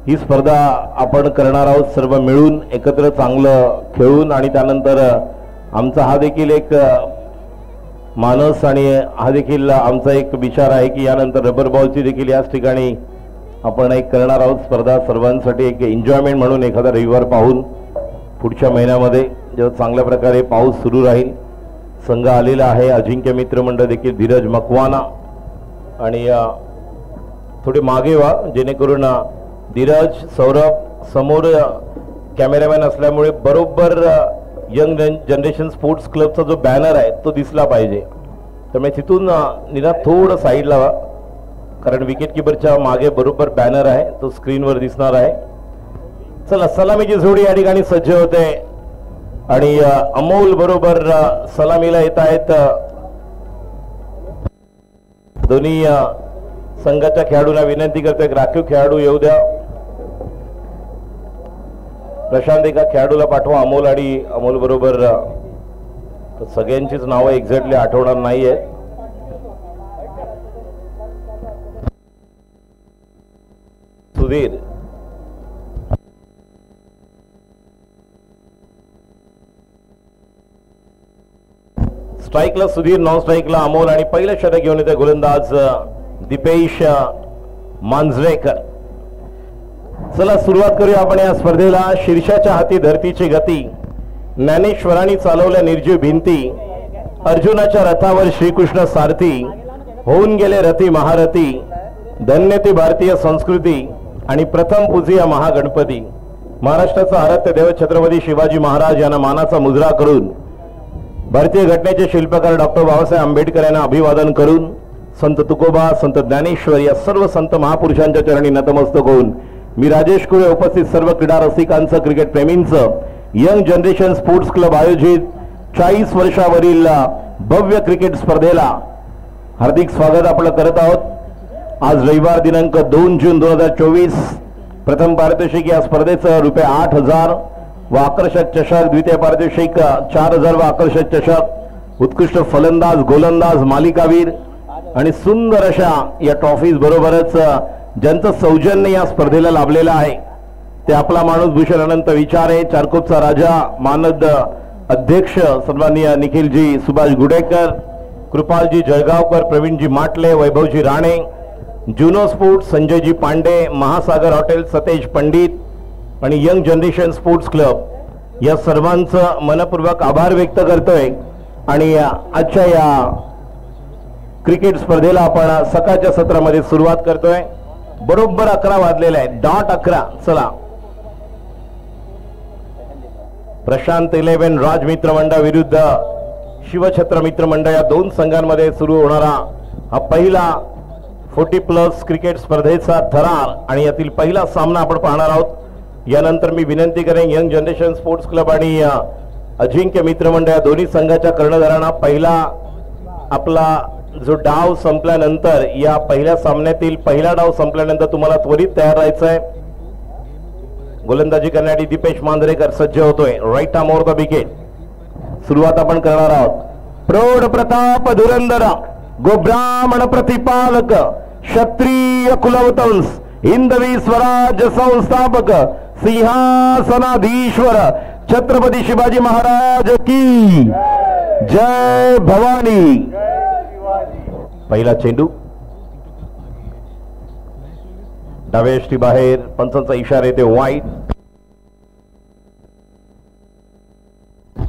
ही स्पर्धा आपण करणार आहोत सर्व मिळून एकत्र चांगलं खेळून आणि त्यानंतर आमचा हा देखील एक मानस आणि हा देखील आमचा एक विचार आहे की यानंतर रबर बॉलची देखील याच ठिकाणी आपण एक करणार आहोत स्पर्धा सर्वांसाठी एक एन्जॉयमेंट म्हणून एखादा रविवार पाहून पुढच्या महिन्यामध्ये जेव्हा चांगल्या प्रकारे पाऊस सुरू राहील संघ आलेला आहे अजिंक्य मित्रमंडळ देखील धीरज मकवाना आणि थोडे मागे व्हा जेणेकरून धीरज सौरभ समोर कॅमेरामॅन असल्यामुळे बरोबर यंग जनरेशन स्पोर्ट्स क्लबचा जो बॅनर आहे तो दिसला पाहिजे त्यामुळे तिथून निरा थोडं साईडला व्हा कारण विकेट किपरच्या मागे बरोबर बॅनर आहे तो स्क्रीनवर दिसणार आहे। चला सलामीची जोडी या ठिकाणी सज्ज होते आणि अमोल बरोबर सलामीला येत आहेत दोन्ही संघाच्या खेळाडूंना विनंती करतोय राखीव खेळाडू येऊ द्या प्रशांत एका खेळाडूला पाठवा अमोल आणि अमोल बरोबर सगळ्यांचीच नावं एक्झॅक्टली आठवणार नाहीये सुधीर स्ट्राईकला सुधीर नॉन स्ट्राईकला अमोल आणि पहिलं षटक घेऊन येते गोलंदाज दीपेश मांजरेकर। चला सुरुवात करूया आपण या स्पर्धेला। शीर्षाच्या हाती धरतीची गती ज्ञानेश्वरांनी चालवल्या निर्जीव भिंती अर्जुनाच्या रथावर श्रीकृष्ण सारथी होऊन गेले रथी महारथी धन्य ती भारतीय संस्कृती आणि प्रथम पूजिया महागणपती महाराष्ट्राचा आराध्य देव छत्रपती शिवाजी महाराज यांना मानाचा मुजरा करून भारतीय घटनेचे शिल्पकार डॉक्टर बाबासाहेब आंबेडकर यांना अभिवादन करून संत तुकोबा संत ज्ञानेश्वर या सर्व संत महापुरुषांच्या चरणी नतमस्तक होऊन मी राजेश कुळे उपस्थित सर्व क्रीडा रसिकांचं क्रिकेट प्रेमींचं यंग जनरेशन स्पोर्ट्स क्लब आयोजित 40 वर्षावरील भव्य क्रिकेट स्पर्धेला हार्दिक स्वागत आपण करत आहोत। आज रविवार दिनांक 2 जून 2024 प्रथम पारितोषिक या स्पर्धेचं रुपये 8,000 व आकर्षक चषक द्वितीय पारितोषिक 4,000 व आकर्षक चषक उत्कृष्ट फलंदाज गोलंदाज मालिकावीर आणि सुंदर अशा या ट्रॉफीज बरोबरच ज्यांचं सौजन्य या स्पर्धेला लाभलेलं आहे ते आपला माणूस भूषण अनंत विचारे चारकोपचा राजा मानद अध्यक्ष सन्माननीय निखिलजी सुभाष गुडेकर कृपालजी जळगावकर प्रवीणजी माटले वैभवजी राणे जुनो स्पोर्ट्स संजयजी पांडे महासागर हॉटेल सतेज पंडित आणि यंग जनरेशन स्पोर्ट्स क्लब या सर्वांचं मनपूर्वक आभार व्यक्त करतोय आणि आजच्या या क्रिकेट स्पर्धेला आपण सकाळच्या सत्रामध्ये सुरुवात करतोय। बरोबर 11 वाजलेले आहेत डॉट 11। चला प्रशांत 11 राज मित्र मंडळ विरुद्ध शिवछत्र मित्र मंडळ या दोन संघांमध्ये सुरू होणारा हा पहिला 40+ क्रिकेट स्पर्धेचा थरार आणि यातील पहिला सामना आपण पाहणार आहोत। यानंतर मी विनंती करेन यंग जनरेशन स्पोर्ट्स क्लब आणि अजिंक्य मित्र मंडळ या दोन्ही संघाच्या कर्णधारांना पहिला आपला जो डाव संपल्यानंतर या पहिल्या सामन्यातील पहिला डाव संपल्यानंतर तुम्हाला त्वरित तयार राहायचं आहे। गोलंदाजी करण्यासाठी दीपेश मांजरेकर सज्ज होतोय right arm over the wicket. सुरुवात आपण करणार आहोत। प्रौढ प्रताप धुरंधर गोब्राह्मण प्रतिपालक क्षत्रिय कुलवंश हिंदवी स्वराज्य संस्थापक सिंहासनाधीश्वर छत्रपती शिवाजी महाराज की जय भवानी। पहिला चेंडू डाव्या यष्टी बाहेर पंचांचा इशारा येते वाईट।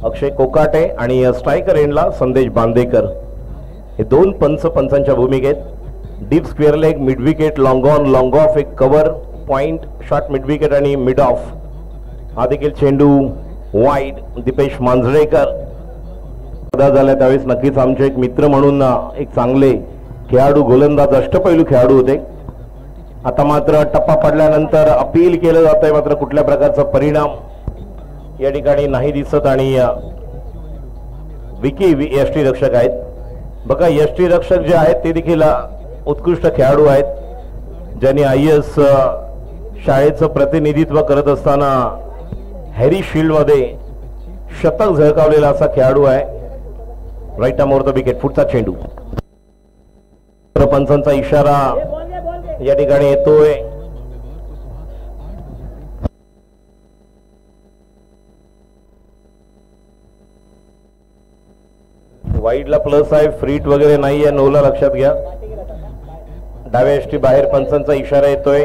अक्षय कोकाटे आणि स्ट्रायकर एंडला संदेश बांदेकर हे दोन पंचांच्या भूमिकेत deep square leg mid wicket long on long off एक cover point shot mid wicket आणि मिड ऑफ हा देखील चेंडू वाईट। दीपेश मांजरेकर झाल्या त्यावेळेस नक्कीच आमचे एक मित्र म्हणून एक चांगले खेळाडू गोलंदाज अष्टपैलू खेळाडू होते। आता मात्र टप्पा पडल्यानंतर अपील केलं जात आहे मात्र कुठल्या प्रकारचा परिणाम या ठिकाणी नाही दिसत आणि विकी यष्टी रक्षक आहेत बघा यष्टी रक्षक जे आहेत ते देखील उत्कृष्ट खेळाडू आहेत ज्यांनी IAS शाळेचं प्रतिनिधित्व करत असताना हॅरी शिल्ड मध्ये शतक झळकावलेला असा खेळाडू आहे। Right arm over the wicket पुढचा चेंडू पंचांचा इशारा या ठिकाणी येतोय वाईडला प्लस आहे, फ्रीट वगैरे नाही आहे, नोला लक्षात घ्या. डाव्या यष्टी बाहेर पंचांचा इशारा येतोय.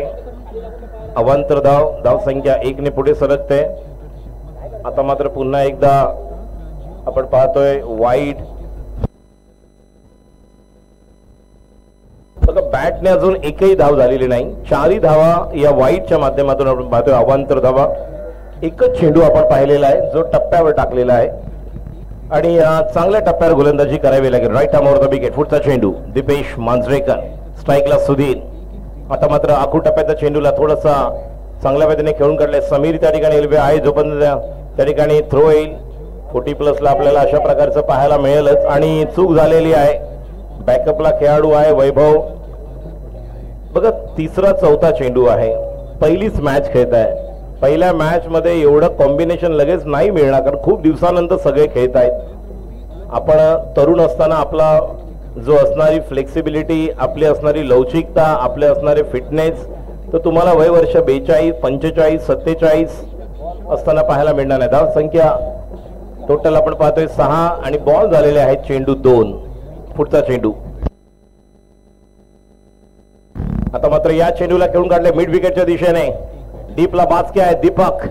अवांतर धाव, धावसंख्या 1 ने पुढे सरकते. आता मात्र पुन्हा एकदा आपण पाहतोय वाईड. बघा बॅटने अजून एकही धाव झालेली नाही. 4 धावा या वाईडच्या माध्यमातून आपण पाहतोय. अवांतर धावा. एकच चेंडू आपण पाहिलेला आहे जो टप्प्यावर टाकलेला आहे आणि चांगल्या टप्प्यावर गोलंदाजी करावी लागेल. Right arm over the wicket. पुढचा चेंडू दीपेश मांजरेकर, स्ट्राईकला सुधीर. आता मात्र आखू टप्प्याच्या चेंडूला थोडासा चांगल्या पद्धतीने खेळून काढले समीर. त्या ठिकाणी एल्बे आहे, जो पण त्या ठिकाणी थ्रो येईल. 40+ आपल्याला अशा प्रकारचं पाहायला मिळेलच. आणि चूक झालेली आहे. बॅकअपला खेळाडू आहे वैभव. बघा 3रा 4था चेंडू आहे. पहिलीच मॅच खेळत आहे. पहिल्या मॅच मध्ये एवढं कॉम्बिनेशन लगेच नाही मिळणार, कारण खूप दिवसानंतर सगळे खेळत आहेत. आपण तरुण असताना आपला जो असणारी फ्लेक्सिबिलिटी, आपली असणारी लवचिकता, आपले असणारे फिटनेस, तर तुम्हाला वय वर्ष 42, 45, 47 असताना पाहायला मिळणार नाही. धाव संख्या टोटल आपण पाहतोय 6 आणि बॉल झालेले आहेत चेंडू 2. पुढचा चेंडू. आता मात्र या चेंडूला खेळून काढले मिड विकेटच्या दिशेने. डीपला बाचके आहे दीपक.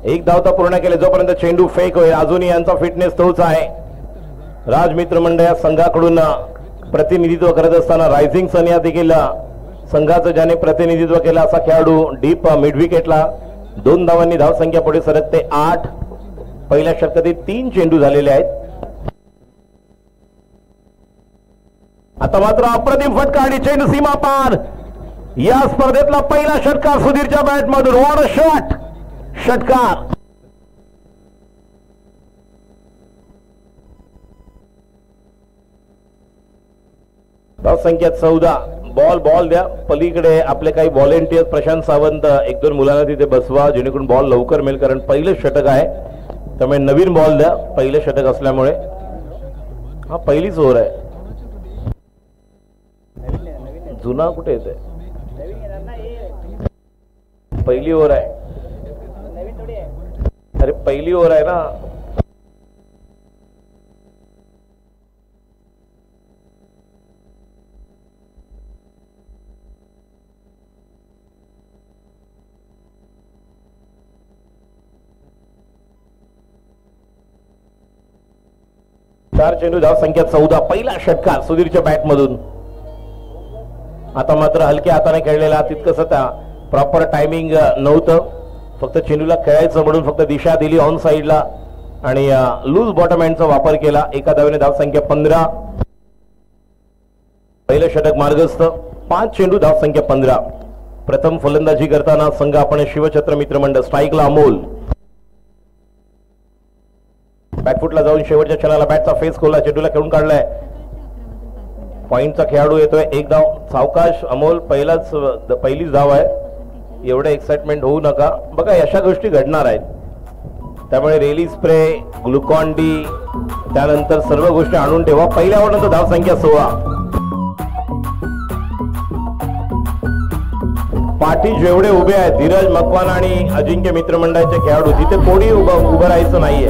1 धाव तर पूर्ण केले. जोपर्यंत चेंडू फेक होईल अजूनही यांचा फिटनेस तोच आहे. राज मित्र मंडळ या संघाकडून प्रतिनिधित्व करत असताना रायझिंग सन या देखील संघाचं ज्याने प्रतिनिधित्व केलं असा खेळाडू डीप मिड विकेटला. 2 धावांनी धावसंख्या पुढे सरकते 8. पहिल्या षटकातील 3 चेंडू झालेले आहेत. आता मात्र अप्रतिम फटका आणि चेंडू सीमा पार. या स्पर्धेतला पहिला षटकार सुधीरच्या बॅटमधून. What a shot. षटकार. धावसंख्या 14. बॉल द्या. पलीकडे आपले काही व्हॉलेंटियर प्रशांत सावंत 1-2 मुलांना तिथे बसवा जेणेकरून बॉल लवकर मिळेल, कारण पहिलं षटक आहे. त्यामुळे नवीन बॉल द्या. पहिलं षटक असल्यामुळे हा पहिलीच ओव्हर आहे. जुना कुठे येते? पहिली ओव्हर आहे. अरे पहिली ओव्हर आहे ना. चार चेंडू, धाव संख्या 14. पहिला षटकार सुधीरच्या बॅटमधून. आता मात्र हलक्या हाताने खेळलेला, तितकंसं त्या प्रॉपर टायमिंग नव्हतं. फक्त चेंडूला खेळायचं म्हणून फक्त दिशा दिली ऑन साइडला आणि लूज बॉटम हँडचा वापर केला. एका धावेने धाव संख्या 15. पहिलं षटक मार्गस्थ. 5 चेंडू, धाव संख्या 15. प्रथम फलंदाजी करताना संघ आपण शिवछत्र मित्र मंडळ. स्ट्राईकला अमोल. बॅकफुटला जाऊन शेवटच्या क्षणाला बॅटचा फेस खोला. चेंडूला खेळून काढलाय. पॉइंटचा खेळाडू येतोय. 1 धाव. सावकाश अमोल. पहिलीच धाव आहे. एवढं एक्साइटमेंट होऊ नका. बघा अशा गोष्टी घडणार आहेत, त्यामुळे रेली स्प्रे, ग्लुकॉन डी, त्यानंतर सर्व गोष्टी आणून ठेवा. पहिल्या ओव्हरनंतर धाव संख्या 16. पाठी जेवढे उभे आहेत धीरज मकवाना आणि अजिंक्य मित्रमंडळाचे खेळाडू, तिथे कोणी उभं राहायचं नाहीये.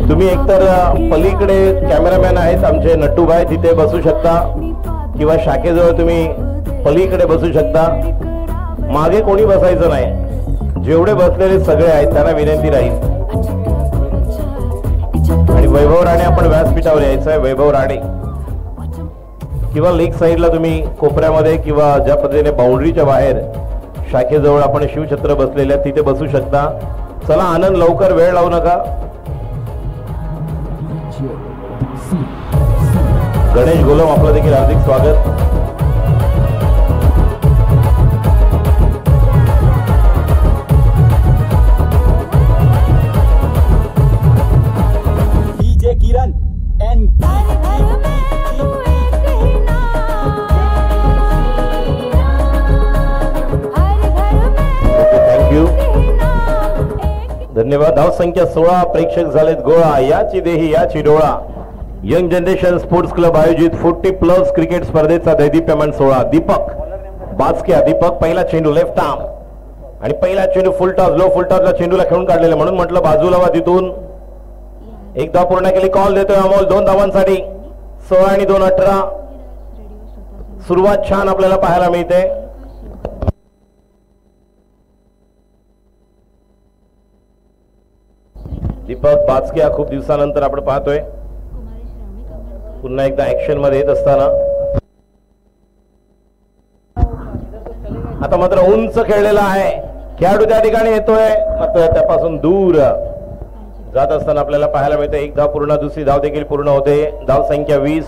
तुम्ही एकतर पलीकडे कॅमेरामॅन आहेत आमचे नट्टूभाई, तिथे बसू शकता किंवा शाखेजवळ तुम्ही पलीकडे बसू शकता. मागे कोणी बसायचं नाही. जेवढे बसलेले सगळे आहेत त्यांना विनंती राहील. आणि वैभव राणे आपण व्यासपीठावर यायचं आहे. वैभव राणे किंवा लेग साईडला तुम्ही कोपऱ्यामध्ये किंवा ज्या पद्धतीने बाउंड्रीच्या बाहेर शाखेजवळ आपण शिवछत्र बसलेल्या तिथे बसू शकता. चला आनंद, लवकर वेळ लावू नका. गणेश गोलम आपलं देखील हार्दिक स्वागत. किरण एंड थँक्यू, धन्यवाद. धाव संख्या 16. प्रेक्षक झालेत गोळा. याची देही याची डोळा. यंग जनरेशन स्पोर्ट्स क्लब आयोजित 40+ क्रिकेट स्पर्धेचा दैदिप्यमान सोहळा. दीपक बाचक्या. दीपक पहिला चेंडू लेफ्ट आर्म आणि पहिला चेंडू फुल टॉस. लो फुल टॉसला चेंडूला खेळून काढलेला, म्हणून म्हटलं बाजूला वा तिथून. एक धाव पूर्ण केली. कॉल देतोय अमोल 2 धावांसाठी. 16 आणि 2 18. सुरुवात छान आपल्याला पाहायला मिळते. दीपक बाचके खूप दिवसानंतर आपण पाहतोय पुन्हा एकदा ऍक्शन मध्ये येत असताना. आता मात्र उंच खेळलेला आहे खेळाडू त्या ठिकाणी येतोय मात्र त्यापासून दूर जात असताना आपल्याला पाहायला मिळते. एक धाव पूर्ण, दुसरी धाव देखील पूर्ण होते. धाव संख्या 20.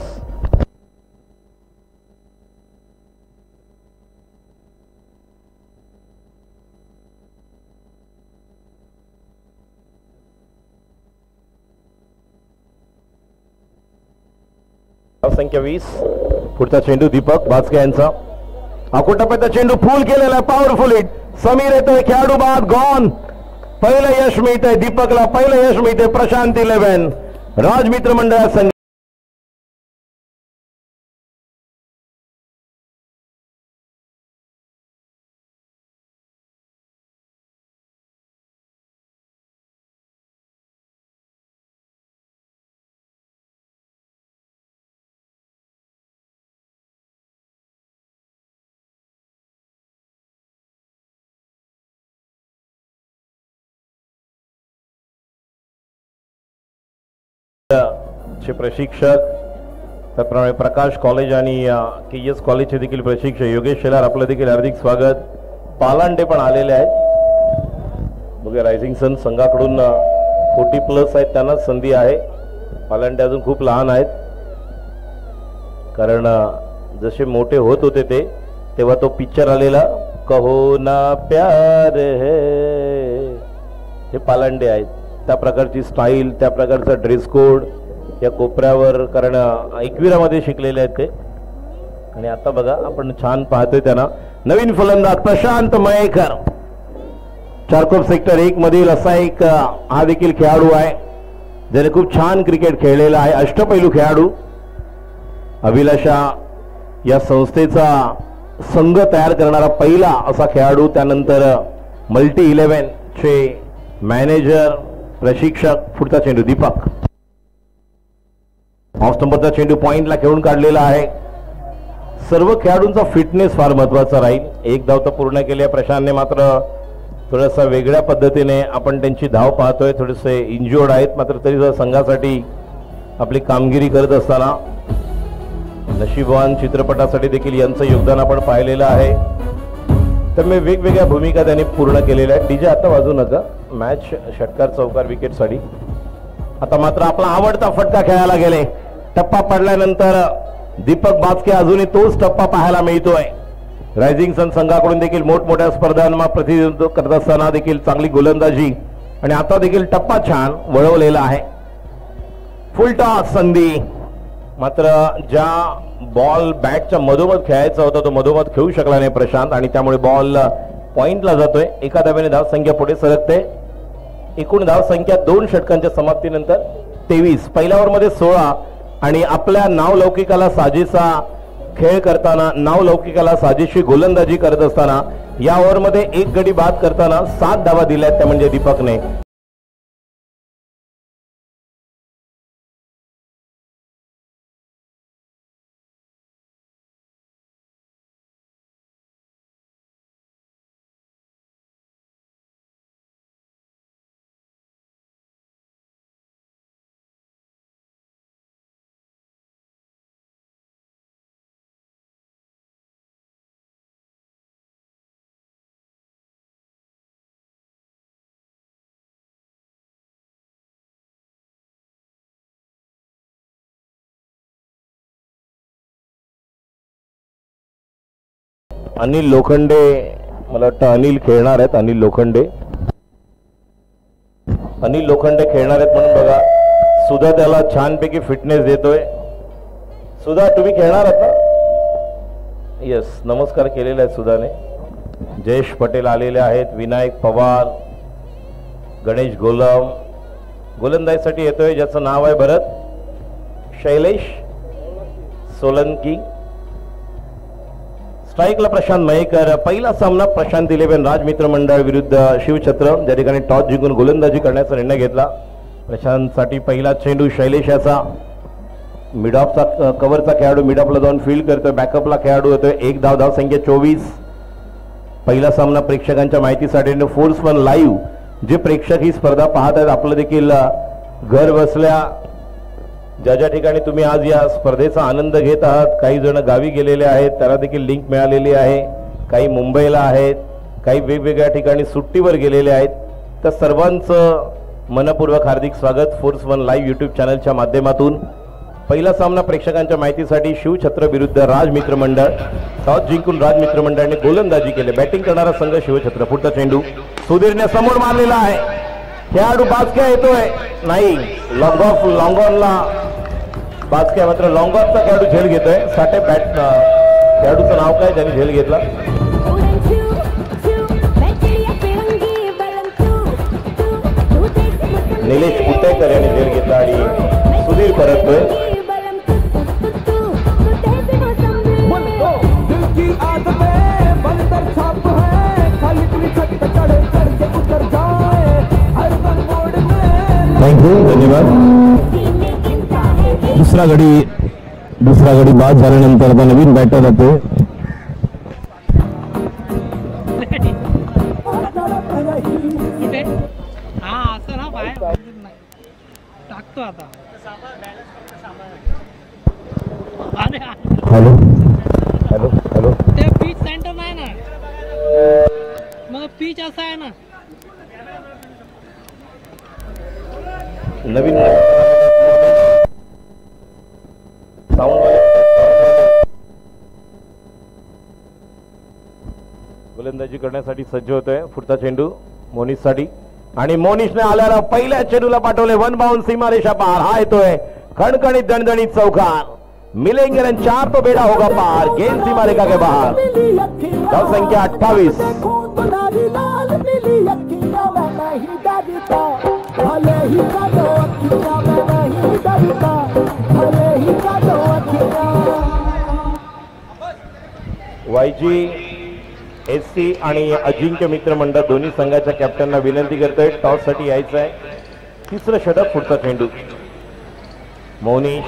संख्या 20. पुढचा चेंडू दीपक बाचके यांचा. अकोटप्याचा चेंडू फुल केलेला पॉवरफुल हिट. समीर येतोय खेळाडू बाद गॉन. पहिलं यश मिळतंय दीपकला. पहिलं यश मिळते प्रशांत 11 राजमित्र मंडळ संघ. चे प्रशिक्षक त्याप्रमाणे प्रकाश कॉलेज आणि KS कॉलेजचे देखील प्रशिक्षक योगेश शेलार आपलं देखील हार्दिक स्वागत. पालांडे पण आलेले आहेत. बघा रायझिंग सन संघाकडून 40+ आहेत त्यांना संधी आहे. पालांडे अजून खूप लहान आहेत कारण जसे मोठे होत होते ते तेव्हा तो पिक्चर आलेला कहो ना प्यार है हे पालांडे आहेत. त्या प्रकारची स्टाईल त्या प्रकारचा ड्रेस कोड या कोपऱ्यावर कारण 21मध्ये शिकलेले आहेत ते. आणि आता बघा आपण छान पाहतोय त्यांना. नवीन फलंदाज प्रशांत मयेकर चारकोप सेक्टर 1 मधील असा एक हा देखील खेळाडू आहे ज्याने खूप छान क्रिकेट खेळलेला आहे. अष्टपैलू खेळाडू. अभिलाषा या संस्थेचा संघ तयार करणारा पहिला असा खेळाडू. त्यानंतर मल्टी 11 चे मॅनेजर प्रशिक्षक. पुढचा चेंडू दीपक. ऑफ स्टंपचा चेंडू पॉइंटला खेळून काढलेला आहे. सर्व खेळाडूंचा फिटनेस फार महत्वाचा राहील. एक धाव तर पूर्ण केली आहे प्रशांतने मात्र थोडासा वेगळ्या पद्धतीने आपण त्यांची धाव पाहतोय. थोडेसे इंज्युर्ड आहेत मात्र तरी संघासाठी आपली कामगिरी करत असताना नशीबवान चित्रपटासाठी देखील यांचं योगदान आपण पाहिलेलं आहे. तर मी वेगवेगळ्या भूमिका त्यांनी पूर्ण केलेल्या आहेत. डीजे आता वाजू नका. मॅच षटकार चौकार विकेटसाठी. आता मात्र आपला आवडता फटका खेळायला गेले. टप्पा पडल्यानंतर दीपक बाचके अजूनही तोच टप्पा पाहायला मिळतोय. रायझिंग सन संघाकडून देखील मोठमोठ्या स्पर्धांना प्रतिनिधित्व करत असताना देखील चांगली गोलंदाजी आणि आता देखील टप्पा छान वळवलेला आहे. फुल टॉस संधी मात्र ज्या बॉल बॅटच्या मधोमध खेळायचा होता तो मधोमध खेळू शकला नाही प्रशांत आणि त्यामुळे बॉल पॉइंटला जातोय. एका धावेने धाव संख्या पुढे सरकते. एकूण धाव संख्या 2 षटकांच्या समाप्तीनंतर 23. पहिल्या ओव्हरमध्ये 16 आणि आपल्या नावलौकिकाला साजेसा खेळ करताना नावलौकिकाला साजेशी गोलंदाजी करत असताना या ओव्हरमध्ये 1 गडी बाद करताना 7 धावा दिल्यात त्या म्हणजे दीपकने. अनिल लोखंडे मला वाटतं अनिल खेळणार आहेत. अनिल लोखंडे खेळणार आहेत म्हणून बघा सुधा त्याला छानपैकी फिटनेस देतोय. सुधा तुम्ही खेळणार आहात ना? यस नमस्कार केलेला आहे सुधाने. जयेश पटेल आलेले आहेत. विनायक पवार, गणेश गोलम गोलंदाजीसाठी येतोय ज्याचं नाव आहे भरत शैलेश सोलंकी. स्ट्राईकला प्रशांत मयेकर. पहिला सामना प्रशांत 11 राजमित्र मंडळ विरुद्ध शिवछत्र ज्या ठिकाणी टॉस जिंकून गोलंदाजी करण्याचा निर्णय घेतला. प्रशांतसाठी पहिला चेंडू शैलेश याचा मिडऑफचा कव्हरचा खेळाडू मिडऑफला जाऊन फील्ड करतोय. बॅकअपला खेळाडू होतोय. एक धाव, धाव संख्या 24. पहिला सामना प्रेक्षकांच्या माहितीसाठी फोर्स वन लाईव्ह जे प्रेक्षक ही स्पर्धा पाहत आहेत आपलं देखील घर बसल्या ज्या ज्या ठिकाणी तुम्ही आज या स्पर्धेचा आनंद घेत आहात, काही जण गावी गेलेले आहेत त्यांना देखील लिंक मिळालेली आहे, काही मुंबईला आहेत, काही वेगवेगळ्या ठिकाणी सुट्टीवर गेलेले आहेत. तर सर्वांचं मनपूर्वक हार्दिक स्वागत फोर्स वन लाईव्ह यूट्यूब चॅनलच्या माध्यमातून. पहिला सामना प्रेक्षकांच्या माहितीसाठी शिवछत्र विरुद्ध राजमित्र मंडळ. टॉस जिंकून राजमित्र मंडळाने गोलंदाजी केली. बॅटिंग करणारा संघ शिवछत्र. पुढचा चेंडू सुधीरने समोर मारलेला आहे. खेळाडू बाजक्या येतोय नाही, लॉंग ऑफ लॉंग ऑनला बाजक्या, मात्र लॉंग ऑफचा खेळाडू झेल घेतोय. साठे बॅट खेळाडूचं नाव काय ज्यांनी झेल घेतला? निलेश कुटेकर यांनी झेल घेतला आणि सुधीर परततोय. थँक्यू, धन्यवाद. दुसरा गडी बाद झाल्यानंतर आता नवीन बॅटर जाते. हॅलो हॅलो हॅलो, ते पीच सेंटर नाही ना, मग पीच असा आहे ना. नवीन गोलंदाजी करण्यासाठी सज्ज होतोय. पुढचा चेंडू मोनिशसाठी आणि मोनिशने आल्याला पहिल्या चेंडूला पाठवले. वन बाउंड सीमारेषा पार. हा येतोय खणखणीत दणदणीत चौकार. मिलेंगे रन 4 तो बेड़ा होगा पार. गेंद सीमा रेखा के बाहर. धाव संख्या 28. वायजी एससी आणि अजिंक्य मित्र मंडळ दोन्ही संघाच्या कॅप्टनना विनंती करतोय टॉस साठी यायचं आहे. तिसरं षटक. पुढचा चेंडू मोनिश.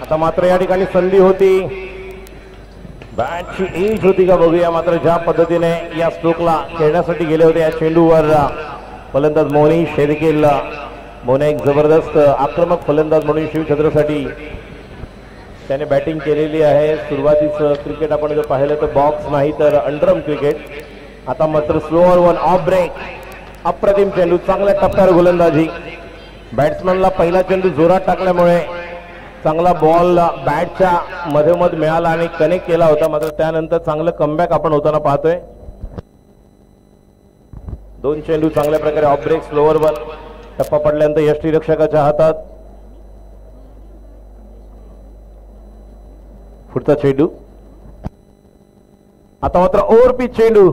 आता मात्र या ठिकाणी संधी होती, बॅटची एज होती का बघूया. मात्र ज्या पद्धतीने या स्ट्रोकला खेळण्यासाठी गेले होते या चेंडूवर फलंदाज मोनिश हे देखील मोने एक जबरदस्त आक्रमक फलंदाज म्हणून शिवछत्रसाठी त्याने बॅटिंग केलेली आहे. सुरुवातीचं क्रिकेट आपण जर पाहिलं तर बॉक्स नाही तर अंडरम क्रिकेट. आता मात्र स्लोअर वन ऑफ ब्रेक. अप्रतिम चेंडू, चांगल्या टप्प्यावर गोलंदाजी. बॅट्समनला पहिला चेंडू जोरात टाकल्यामुळे चांगला बॉल बॅटच्या मधोमध मिळाला आणि कनेक्ट केला होता. मात्र त्यानंतर चांगलं कमबॅक आपण होताना पाहतोय. 2 चेंडू चांगल्या प्रकारे ऑफ ब्रेक. Slower one. टप्पा पडल्यानंतर यष्टीरक्षकाच्या हातात. पुढचा चेंडू. आता मात्र ओव्हर पिच चेंडू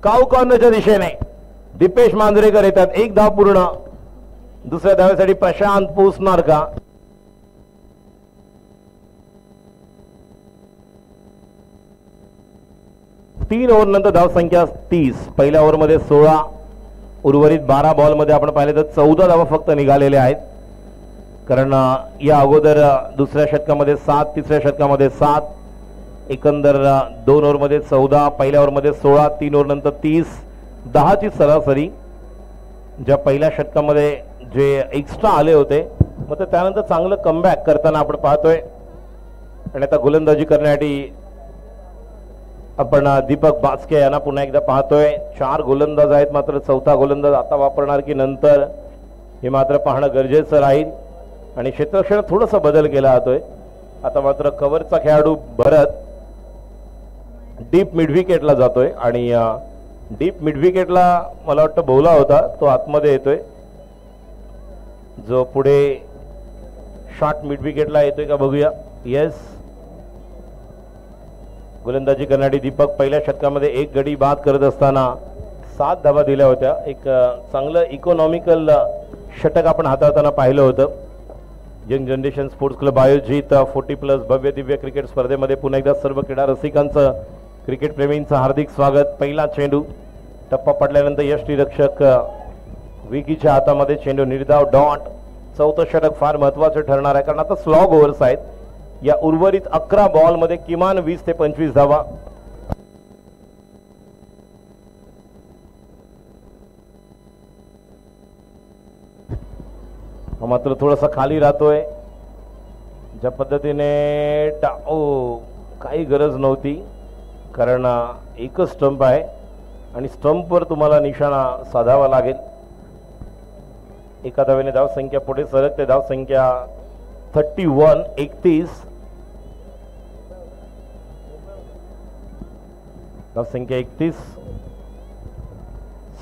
काऊ कॉर्नरच्या दिशेने. दीपेश मांजरेकर येतात. 1 धाव पूर्ण. दुसऱ्या धावेसाठी प्रशांत पोचणार का? तीन ओव्हर नंतर धाव संख्या 30. पहिल्या ओव्हरमध्ये 16, उर्वरित 12 बॉलमध्ये आपण पाहिले तर 14 धावा फक्त निघालेल्या आहेत. कारण या अगोदर दुसऱ्या षटकामध्ये 7, तिसऱ्या षटकामध्ये 7, एकंदर 2 ओव्हरमध्ये 14, पहिल्या ओव्हरमध्ये 16, 3 ओव्हर नंतर 30, 10ची सरासरी. ज्या पहिल्या षटकामध्ये जे एक्स्ट्रा आले होते मग त्यानंतर चांगलं कमबॅक करताना आपण पाहतोय. आणि आता गोलंदाजी करण्यासाठी आपण दीपक बाचके यांना पुन्हा एकदा पाहतोय. 4 गोलंदाज आहेत, मात्र चौथा गोलंदाज आता वापरणार की नंतर हे मात्र पाहणं गरजेचं राहील. आणि क्षेत्ररक्षणात थोडासा बदल केला जातोय. आता मात्र कव्हरचा खेळाडू भरत डीप मिड विकेटला जातोय आणि डीप मिड विकेटला मला वाटतं बोला होता तो आतमध्ये येतोय. जो पुढे शॉर्ट मिड विकेटला येतोय का बघूया. येस, गोलंदाजी करणारी दीपक पहिल्या षटकामध्ये 1 गडी बाद करत असताना 7 धावा दिल्या होत्या. एक चांगलं इकॉनॉमिकल षटक आपण हाताळताना पाहिलं होतं. यंग जनरेशन स्पोर्ट्स क्लब आयोजित 40+ भव्य दिव्य क्रिकेट स्पर्धेमध्ये पुन्हा एकदा सर्व क्रीडा रसिकांचं, क्रिकेट प्रेमींचं हार्दिक स्वागत. पहिला चेंडू टप्पा पडल्यानंतर यष्टीरक्षक विकीच्या हातामध्ये चेंडू निर्धाव डॉट. चौथं षटक फार महत्वाचं ठरणार आहे, कारण आता स्लॉग ओव्हर्स आहेत. या उर्वरित 11 बॉल मध्ये किमान 20 ते 25 धावा. मात्र थोडासा खाली राहतोय. ज्या पद्धतीने काही गरज नव्हती, कारण एकच स्टंप आहे आणि स्टंपवर तुम्हाला निशाणा साधावा लागेल. एका धावेने धावसंख्या पुढे सरकते. धावसंख्या 31-31. धावसंख्या 31.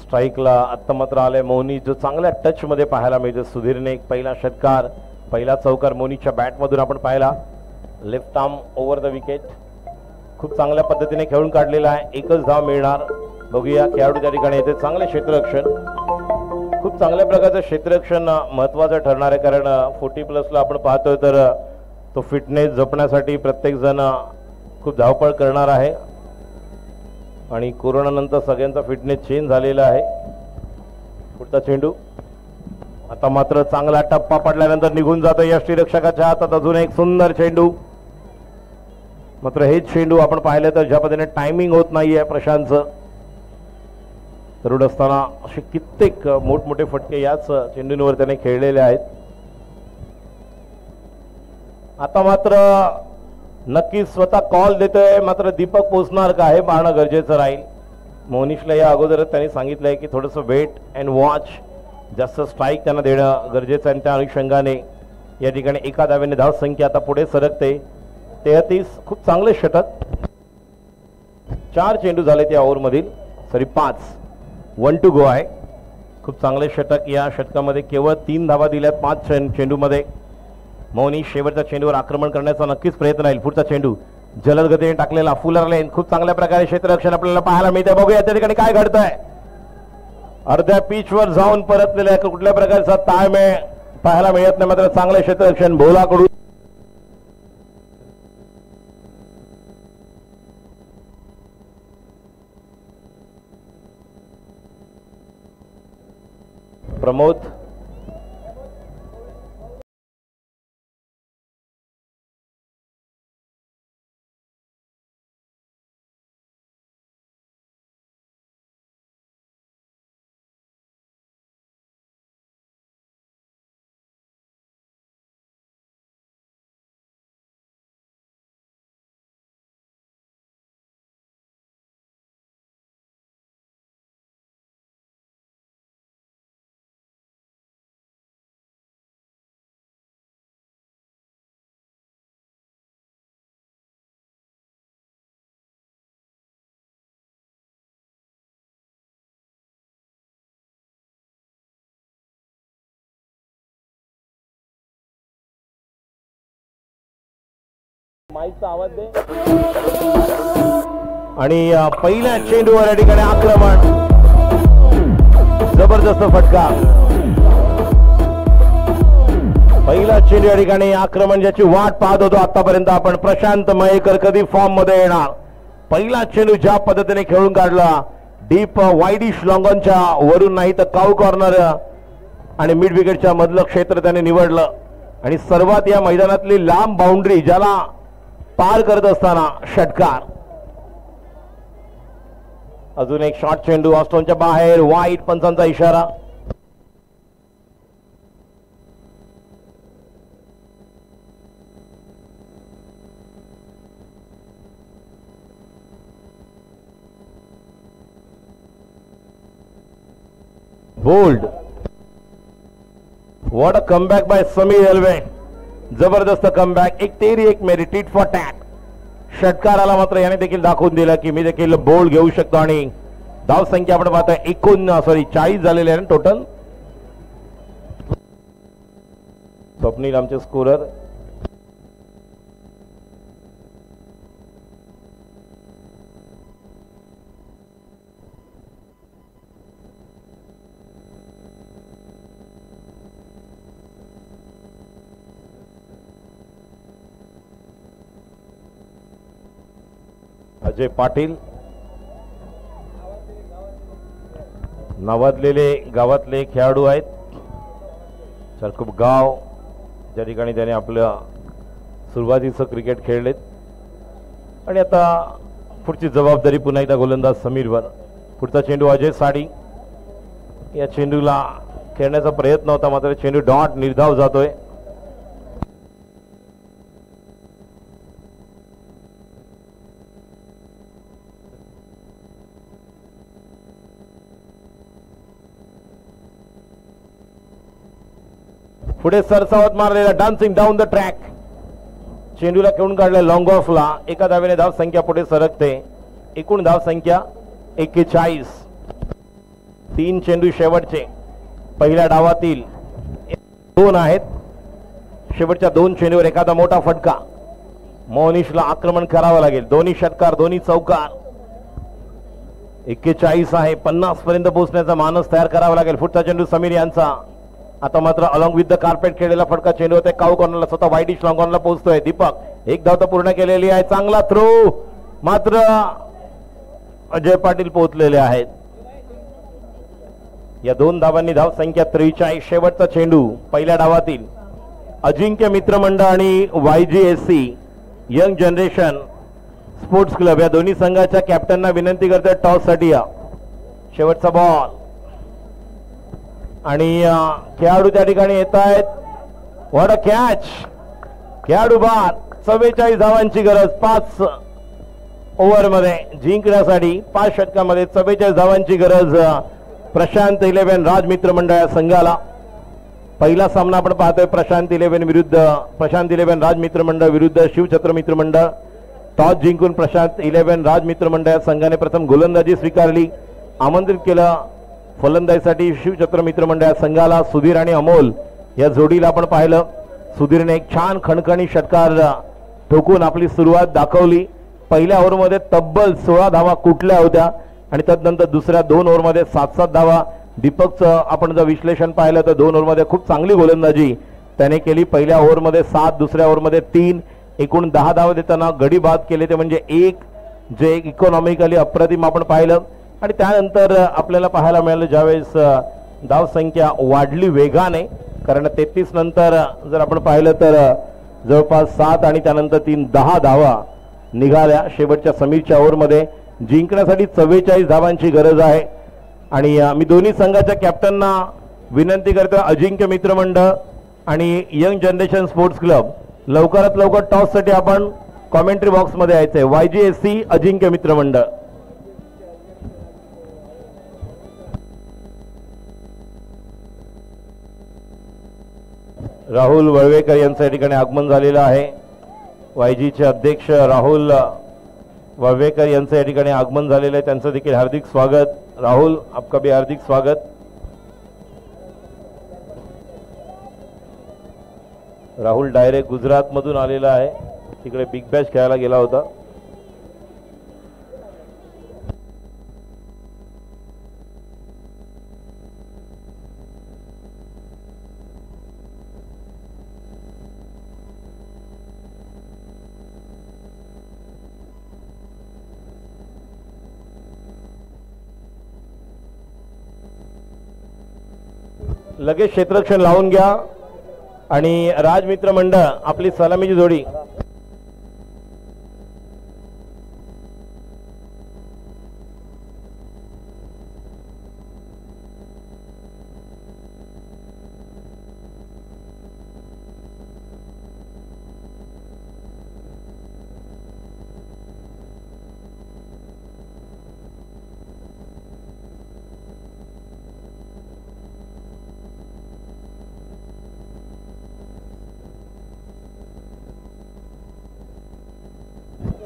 स्ट्राईकला आत्ता मात्र आले मोनी, जो चांगल्या टच मध्ये पाहायला मिळतो. सुधीरने एक पहिला षटकार, पहिला चौकार मोनीच्या बॅट मधून आपण पाहिला. Left arm over the wicket, खूप चांगल्या पद्धतीने खेळून काढलेला आहे. एकच धाव मिळणार. बघूया खेळाडू त्या ठिकाणी येते. चांगले क्षेत्ररक्षण, खूप चांगल्या प्रकारचं क्षेत्ररक्षण महत्वाचं ठरणार आहे, कारण 40+ आपण पाहतोय तर तो फिटनेस जपण्यासाठी प्रत्येक जण खूप धावपळ करणार आहे आणि कोरोना नंतर सगळ्यांचा फिटनेस चेंज झालेला आहे. पुढचा चेंडू आता मात्र चांगला टप्पा पडल्यानंतर निघून जातो यष्टीरक्षकाच्या हातात. अजून एक सुंदर चेंडू. मात्र हेच चेंडू आपण पाहिलं तर ज्या पद्धतीने टायमिंग होत नाहीये प्रशांतचं. तरुण असताना असे कित्येक मोठमोठे फटके याच चेंडूंवर त्याने खेळलेले आहेत. आता मात्र नक्कीच स्वतः कॉल देतोय, मात्र दीपक पोचणार का हे पाहणं गरजेचं राहील. मोनिशला या अगोदरच त्यांनी सांगितलंय की थोडंसं वेट अँड वॉच, जास्त स्ट्राईक त्यांना देणं गरजेचं आहे. त्या अनुषंगाने या ठिकाणी एका धावेने धावसंख्या आता पुढे सरकते 33. खूप चांगले षटक. 4 चेंडू झाले त्या ओव्हरमधील, 5. 1 to go आहे. खूप चांगले षटक. या षटकामध्ये केवळ 3 धावा दिल्यात 5 चेंडूमध्ये. मौनी शेवटच्या चेंडूवर आक्रमण करण्याचा नक्कीच प्रयत्न राहील. पुढचा चेंडू जलद गतीने टाकलेला फुलर लेन, खूप चांगल्या प्रकारे क्षेत्ररक्षण आपल्याला पाहायला मिळते. बघूया त्या ठिकाणी काय घडतंय. अर्ध्या पिचवर जाऊन परतलेला कुठल्या प्रकारचा ताळमेळ पाहायला मिळत नाही, मात्र चांगले क्षेत्ररक्षण भोलाकडून. प्रमोद माईकचा आवाज दे. आणि पहिल्या चेंडूवर या ठिकाणी आक्रमण, जबरदस्त फटका. पहिला चेंडू या ठिकाणी आक्रमण ज्याची वाट पाहत होतो आतापर्यंत आपण. प्रशांत मयेकर कधी फॉर्म मध्ये येणार. पहिला चेंडू ज्या पद्धतीने खेळून काढला, डीप वाईडिश लॉंगॉनच्या वरून नाही तर काऊ कॉर्नर आणि मिड विकेटच्या मधलं क्षेत्र त्याने निवडलं. आणि सर्वात या मैदानातली लांब बाउंड्री ज्याला पार करत असताना षटकार. अजून एक शॉर्ट चेंडू ऑस्टोनच्या बाहेर, वाईट, पंचांचा इशारा. Bowled. What a comeback by Sameer Elve. जबरदस्त कमबॅक. एक तेरी एक मेरी टीट फॉर टॅट. षटकाराला मात्र याने देखील दाखवून दिलं की मी देखील बोल्ड घेऊ शकतो. आणि धावसंख्या आपण पाहतोय 40 झालेले आहे टोटल. स्वप्नील आमचे स्कोरर. अजय पाटील. नावाजलेले गावातले खेळाडू आहेत. तर खूप गाव ज्या ठिकाणी त्याने आपलं सुरुवातीचं क्रिकेट खेळलेत आणि आता पुढची जबाबदारी पुन्हा एकदा गोलंदाज समीरवर. पुढचा चेंडू अजय साडी. या चेंडूला खेळण्याचा प्रयत्न होता मात्र चेंडू डॉट निर्धाव जातोय. पुढे सरसावत मारलेला डान्सिंग डाऊन द ट्रॅक. चेंडूला खेळून काढलं लॉंग ऑफला. एका धावेने धाव संख्या पुढे सरकते. एकूण धाव संख्या 41. 3 चेंडू शेवटचे. पहिल्या डावातील 2 आहेत. शेवटच्या 2 चेंडूवर एखादा मोठा फटका. मोनिशला आक्रमण करावं लागेल. दोन्ही षटकार दोन्ही चौकार. 41 आहे. 50 पर्यंत पोहोचण्याचा मानस तयार करावा लागेल. पुढचा चेंडू समीर यांचा. आता मात्र अलॉंग विथ द कार्पेट खेळलेला फटका चेंडू होते काऊ कॉर्नरला. स्वतः वाईट डिश लॉंग कॉर्नरला पोहोचतोय. दीपक एक धाव तर पूर्ण केलेली आहे. चांगला थ्रो मात्र अजय पाटील पोहोचलेले आहेत. या 2 धावांनी धाव संख्या 43. शेवटचा चेंडू पहिल्या डावातील अजिंक्य मित्रमंडळ आणि YGSC young generation sports club या दोन्ही संघाच्या कॅप्टनना विनंती करतोय टॉस साठी या. शेवटचा बॉल आणि खेळाडू त्या ठिकाणी येत आहेत. What a catch. खेळाडू बाद. 44 धावांची गरज 5 ओव्हरमध्ये जिंकण्यासाठी. 5 षटकामध्ये 44 धावांची गरज प्रशांत 11 राज मित्र मंडळ या संघाला. पहिला सामना आपण पाहतोय प्रशांत 11 राज मित्र मंडळ विरुद्ध शिवछत्र मित्र मंडळ. टॉस जिंकून प्रशांत 11 राज मित्र मंडळ या संघाने प्रथम गोलंदाजी स्वीकारली. आमंत्रित केलं फलंदाजीसाठी शिवछत्र मित्र मंडळ संघाला. सुधीर आणि अमोल या जोडीला आपण पाहिलं. सुधीरने एक छान खणखणी षटकार ठोकून आपली सुरुवात दाखवली. पहिल्या ओव्हरमध्ये तब्बल 16 धावा कुठल्या होत्या आणि तदनंतर दुसऱ्या 2 ओव्हरमध्ये 7-7 धावा. दीपकचं आपण जर विश्लेषण पाहिलं तर 2 ओव्हरमध्ये खूप चांगली गोलंदाजी त्याने केली. पहिल्या ओव्हरमध्ये 7, दुसऱ्या ओव्हरमध्ये 3, एकूण 10 धावा देताना गडी बाद केले ते म्हणजे 1, जे इकॉनॉमिकली अप्रतिम आपण पाहिलं. आणि त्यानंतर आपल्याला पाहायला मिळालं ज्यावेळेस धाव संख्या वाढली वेगाने, कारण 33 नंतर जर आपण पाहिलं तर जवळपास 7 आणि त्यानंतर 3 10 धावा निघाल्या. शेवटच्या समीरच्या ओव्हरमध्ये जिंकण्यासाठी 44 धावांची गरज आहे. आणि मी दोन्ही संघाच्या कॅप्टनना विनंती करतो अजिंक्य मित्रमंडळ आणि यंग जनरेशन स्पोर्ट्स क्लब लवकरात लवकर टॉस साठी आपण कॉमेंट्री बॉक्स मध्ये यायचंय. YGSC अजिंक्य मित्रमंडळ. राहुल वळवेकर यांचं या ठिकाणी आगमन झालेलं आहे. YGचे अध्यक्ष राहुल वळवेकर यांचं या ठिकाणी आगमन झालेलं आहे. त्यांचं देखील हार्दिक स्वागत. राहुल, आपका भी हार्दिक स्वागत. राहुल डायरेक्ट गुजरात मधून आलेला आहे. तिकडे बिग बॅश खेळायला गेला होता. लगेच क्षेत्ररक्षण लावून घ्या आणि राजमित्र मंडळ आपली सलामीची जोडी.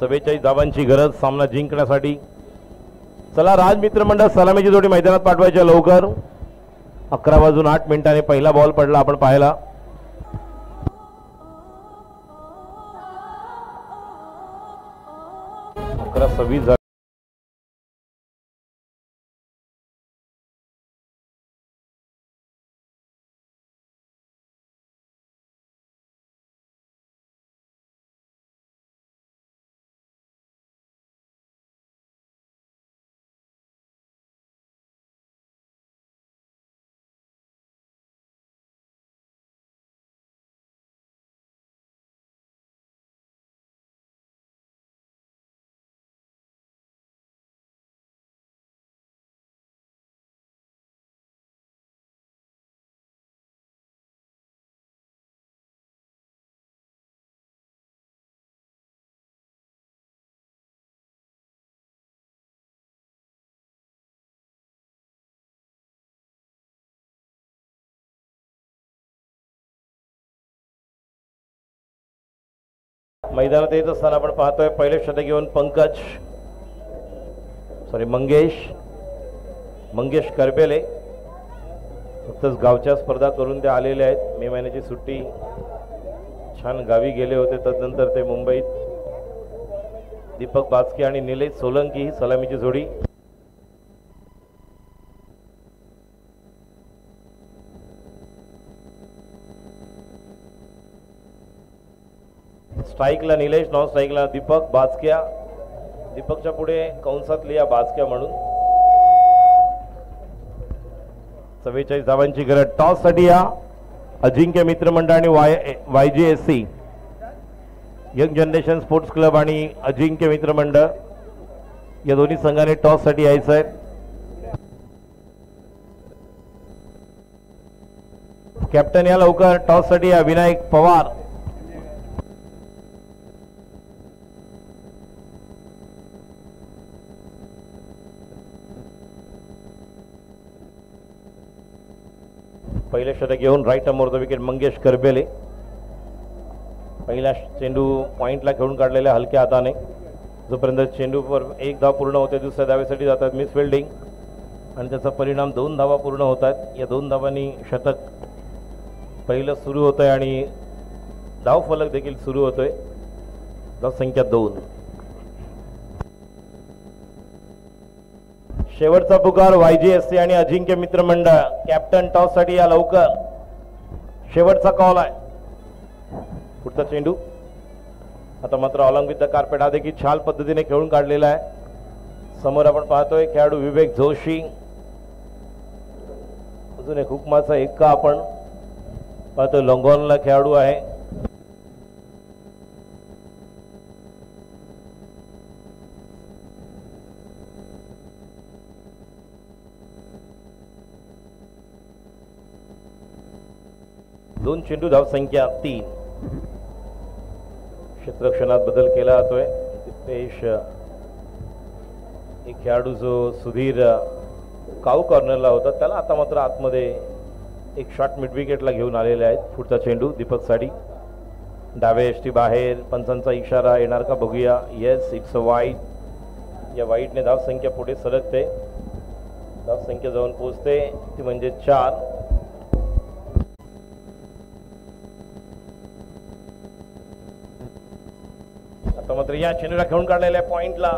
चव्वेचाळीस धावांची गरज सामना जिंकण्यासाठी. चला राजमित्र मंडळ सलामीची जोडी मैदानात पाठवायच्या लवकर. 11:08 पहिला बॉल पडला आपण पाहिला. 11:26 मैदानात येत असताना आपण पाहतोय पहिले षटक घेऊन मंगेश करबेले नुकतंच गावच्या स्पर्धा करून ते आलेले आहेत. मे महिन्याची सुट्टी छान गावी गेले होते. तदनंतर ते मुंबईत दीपक बाचके आणि निलेश सोलंकी ही सलामीची जोडी. स्ट्राईकला निलेश, नॉन स्ट्राईकला दीपक बाचक्या. दीपकच्या पुढे कंसात लिहा बाचक्या म्हणून. 44 धावांची गरज. टॉस साठी या अजिंक्य मित्रमंडळ आणि YGSC young generation sports club आणि अजिंक्य मित्रमंडळ या दोन्ही संघाने टॉस साठी यायचं आहे. कॅप्टन या लवकर. टॉस साठी या विनायक पवार. पहिले षटक घेऊन right arm over the wicket Mangesh Karbele. पहिला चेंडू पॉइंटला खेळून काढलेल्या हलक्या हाताने. जोपर्यंत चेंडूवर 1 धाव पूर्ण होते दुसऱ्या धावेसाठी जातात मिस फिल्डिंग आणि त्याचा परिणाम 2 धावा पूर्ण होतात. या 2 धावांनी षटक पहिलं सुरू होतंय आणि धाव फलक देखील सुरू होतोय. धावसंख्या 2. शेवटचा पुकार YGSC आणि अजिंक्य मित्रमंडळ. कॅप्टन टॉस साठी या लवकर. शेवटचा कॉल आहे. पुढचा चेंडू आता मात्र ऑलॉंग विथ द कार्पेट हा देखील छान पद्धतीने खेळून काढलेला आहे. समोर आपण पाहतोय खेळाडू विवेक जोशी. अजून एक हुकमाचा एक्का आपण पाहतोय. लॉंगॉनला खेळाडू आहे. दोन चेंडू धावसंख्या 3. क्षेत्ररक्षणात बदल केला जातोय. दिपेश एक खेळाडू जो सुधीर काऊ कॉर्नरला होता त्याला आता मात्र आतमध्ये एक शॉट मिड विकेटला घेऊन आलेले आहेत. पुढचा चेंडू दीपक साठी. डावे एष्टी बाहेर. पंचांचा इशारा येणार का बघूया. Yes, it's a wide. या वाईडने धावसंख्या पुढे सरकते. धावसंख्या जाऊन पोहोचते ती म्हणजे 4. आता मात्र या चेंडूला खेळून काढलेल्या पॉइंटला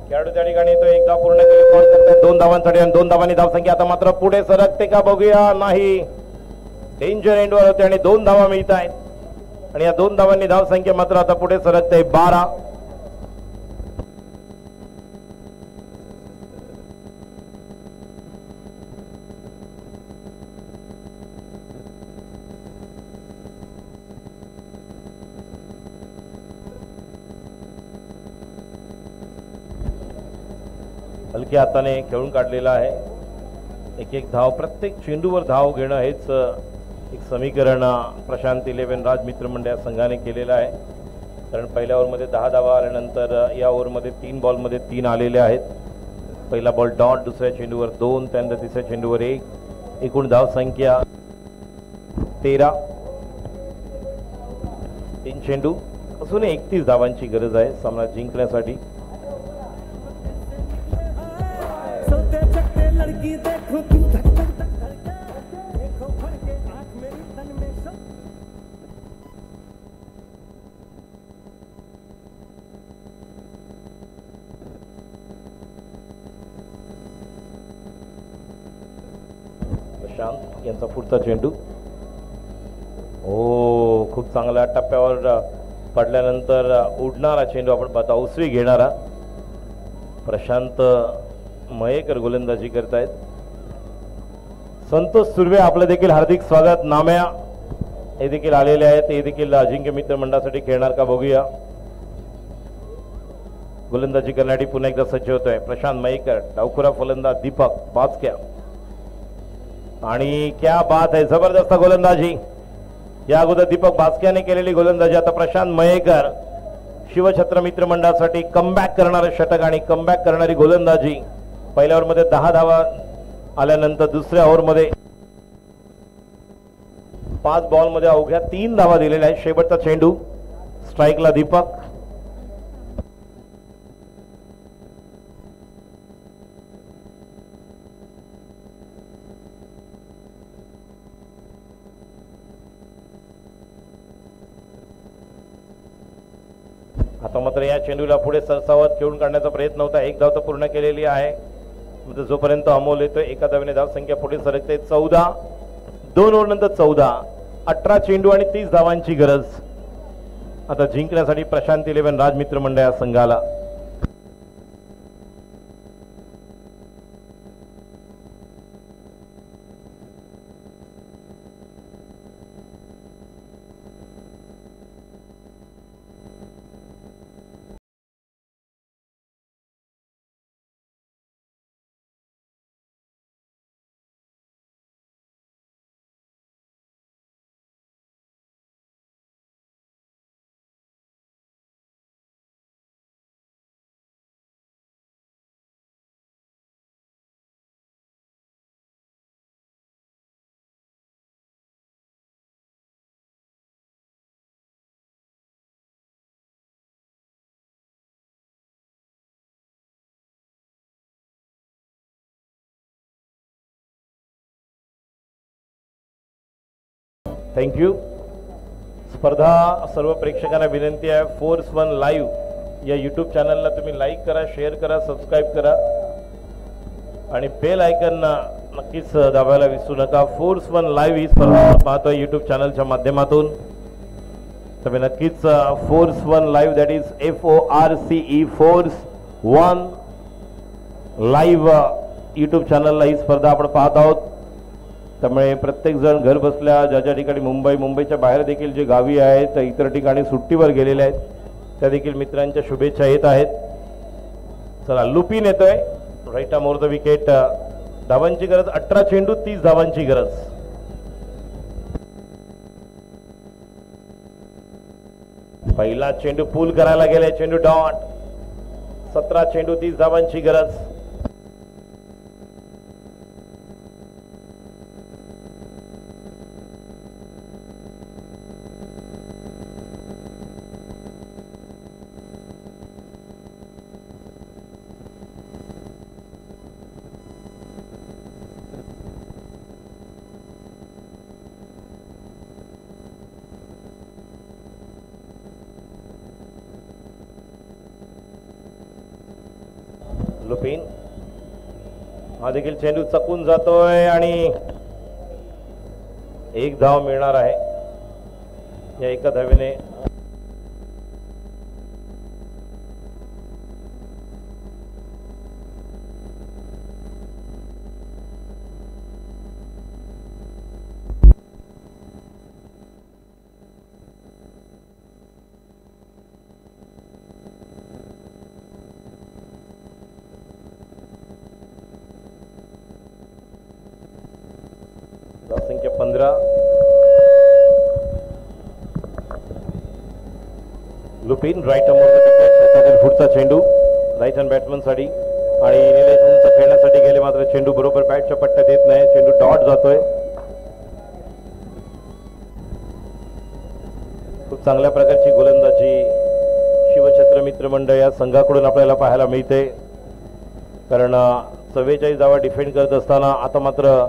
खेळाडू त्या ठिकाणी तो 1 धाव पूर्ण केली. कॉल करतात 2 धावांसाठी आणि 2 धावांनी धावसंख्या आता मात्र पुढे सरकते का बघूया. नाही, डेंजर एंडवर होते आणि 2 धावा मिळत आहेत आणि या 2 धावांनी धावसंख्या मात्र आता पुढे सरकते 12. हलक्या हाताने खेळून काढलेला आहे. 1-1 धाव. प्रत्येक चेंडूवर धाव घेणं हेच एक समीकरण प्रशांत 11 राज मित्रमंडळ संघाने केलेलं आहे. कारण पहिल्या ओव्हरमध्ये 10 धावा आल्यानंतर या ओव्हरमध्ये 3 बॉलमध्ये 3 आलेले आहेत. पहिला बॉल डॉट, दुसऱ्या चेंडूवर 2, त्यानंतर तिसऱ्या चेंडूवर 1. एकूण धावसंख्या 13. 3 चेंडू असून 31 धावांची गरज आहे सामना जिंकण्यासाठी. प्रशांत यांचा पुढचा चेंडू. खूप चांगल्या टप्प्यावर पडल्यानंतर उडणारा चेंडू आपण पाहता. उसळी घेणारा प्रशांत मयेकर गोलंदाजी करतायत. संतोष सुर्वे आपलं देखील हार्दिक स्वागत. नाम्या हे देखील आलेले आहेत. ते देखील अजिंक्य मित्र मंडळासाठी खेळणार का बघूया. गोलंदाजी करण्यासाठी पुन्हा एकदा सज्ज होतोय प्रशांत मयेकर. डावखुरा फलंदाज दीपक बाचक्या आणि क्या बात आहे, जबरदस्त गोलंदाजी. या अगोदर दीपक बाचक्याने केलेली गोलंदाजी. आता प्रशांत मयेकर शिवछत्र मित्र मंडळासाठी कमबॅक करणारे षटक आणि कमबॅक करणारी गोलंदाजी. पहिल्या ओव्हरमध्ये 10 धावा आल्यानंतर दुसऱ्या ओव्हरमध्ये 5 बॉलमध्ये अवघ्या 3 धावा दिलेल्या आहेत. शेवटचा चेंडू स्ट्राइकला दीपक. आता मात्र या चेंडूला पुढे सरसावत खेळून काढण्याचा प्रयत्न होता. एक धाव तर पूर्ण केलेली आहे. म्हणजे जोपर्यंत अमोल येतोय एका धावेने धाव संख्या पुढे सरकते. 14 2 ओव्हर नंतर 14 18 चेंडू आणि 30 धावांची गरज आता जिंकण्यासाठी प्रशांत 11 राजमित्र मंडळ या संघाला. थँक्यू. स्पर्धा सर्व प्रेक्षकांना विनंती आहे, फोर्स वन लाईव्ह या यूट्यूब चॅनलला तुम्ही लाईक करा, शेअर करा, सबस्क्राईब करा आणि बेल आयकन नक्कीच दाबायला विसरू नका. फोर्स वन लाईव्ह ही स्पर्धा पाहतोय यूट्यूब चॅनलच्या माध्यमातून. तुम्ही नक्कीच force one live that is FORCE force one live YouTube चॅनलला ही स्पर्धा आपण पाहत आहोत. त्यामुळे प्रत्येक जण घर बसल्या ज्या ठिकाणी मुंबईच्या बाहेर देखील जे गावी आहेत, इतर ठिकाणी सुट्टीवर गेलेले आहेत, त्या देखील मित्रांच्या शुभेच्छा येत आहेत. चला लुपिन येतोय, राईट मोर द विकेट. धावांची गरज 18 चेंडू 30 धावांची गरज. पहिला चेंडू पूल करायला गेलाय, चेंडू डॉट. 17 चेंडू 30 धावांची गरज. लुपिन हा देखील चेंडू चकून जातोय आणि एक धाव मिळणार आहे या एका धावेने. संख्या 15. लुपिन राईट विकेट. पुढचा चेंडू राईट हँड बॅट्समन साठी आणि निलेश उंच खेळण्यासाठी गेले, मात्र चेंडू बरोबर बॅटच्या पट्ट्यात येत नाही. चेंडू डॉट जातोय. खूप चांगल्या प्रकारची गोलंदाजी शिवछत्र मित्र मंडळ या संघाकडून आपल्याला पाहायला मिळते. कारण 44 धावा डिफेंड करत असताना आता मात्र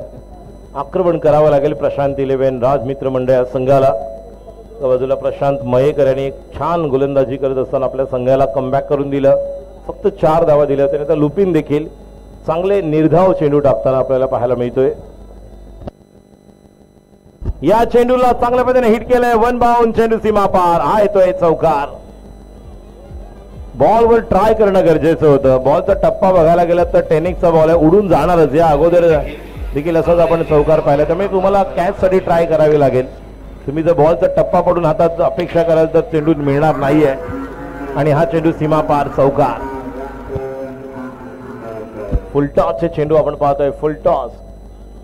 आक्रमण करावं लागेल प्रशांत 11 राजमित्र मंडळ या संघाला. बाजूला प्रशांत मयेकर यांनी एक छान गोलंदाजी करत असताना आपल्या संघाला कमबॅक करून दिलं. फक्त 4 धावा दिल्या होत्या. आता लुपिन देखील चांगले निर्धाव चेंडू टाकताना आपल्याला पाहायला मिळतोय. या चेंडूला चांगल्या पद्धतीने हिट केलंय. 1 बाउंड, चेंडू सीमा पार. हा येतोय चौकार. बॉलवर ट्राय करणं गरजेचं होतं. बॉलचा टप्पा बघायला गेला तर टेनिसचा बॉल आहे, उडून जाणारच. या अगोदर देखील असंच आपण चौकार पाहिला. त्यामुळे तुम्हाला कॅच साठी ट्राय करावी लागेल. तुम्ही जर बॉलचा टप्पा पडून हातात अपेक्षा कराल तर चेंडू मिळणार नाहीये आणि हा चेंडू सीमा पार चौकार. फुलटॉसचे चेंडू आपण पाहतोय. Full toss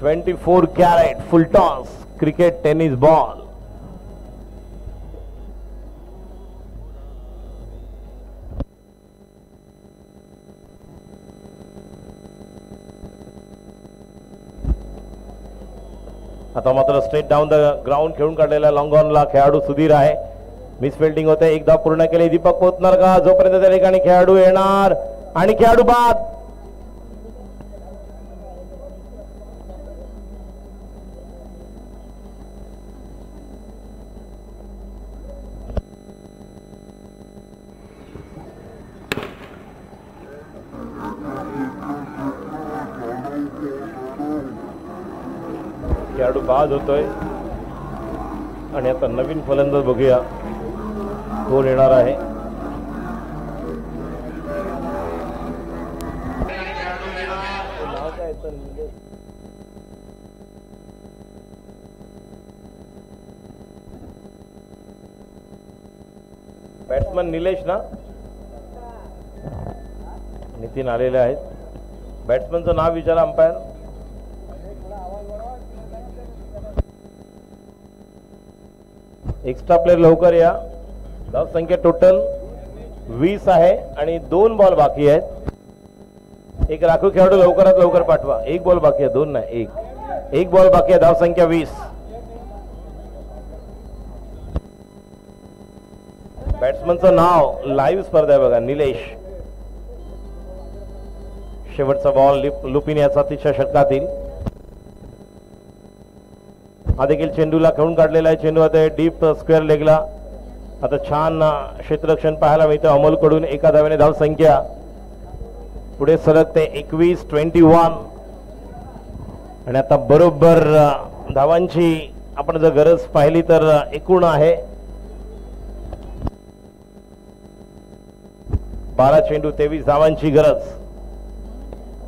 24 carat full toss cricket tennis ball. आता मात्र स्ट्रेट डाऊन द ग्राउंड खेळून काढलेला लॉंग ऑनला खेळाडू सुधीर आहे. मिस फिल्डिंग होते. एक धाव पूर्ण केली. दीपक पोतणार का जोपर्यंत त्या ठिकाणी खेळाडू येणार आणि खेळाडू बाद. खेळाडू बाद होतोय आणि आता नवीन फलंदाज बघूया कोण येणार आहे. बॅट्समन निलेश ना, नितीन आलेले आहेत. बॅट्समनचं नाव विचारा अंपायर. एक्स्ट्रा प्लेयर लवकर या. धाव संख्या टोटल 20 आहे आणि 2 बॉल बाकी आहेत. एक राखीव खेळाडू लवकरात लवकर पाठवा. 1 बॉल बाकी आहे, 2 नाही, 1 बॉल बाकी आहे. धाव संख्या 20. बॅट्समनचं नाव लाईव्ह स्पर्धा आहे बघा, निलेश. शेवटचा बॉल लुपिन याचा तिसऱ्या षटकातील. हा देखील चेंडूला खेळून काढलेला आहे. चेंडू आता डीप स्क्वेअर लेगला. आता छान क्षेत्ररक्षण पाहायला मिळतं अमोलकडून. एका धावेने धाव संख्या पुढे सरकते 21-21. आणि आता बरोबर धावांची आपण जर गरज पाहिली तर एकूण आहे 12 चेंडू 23 धावांची गरज.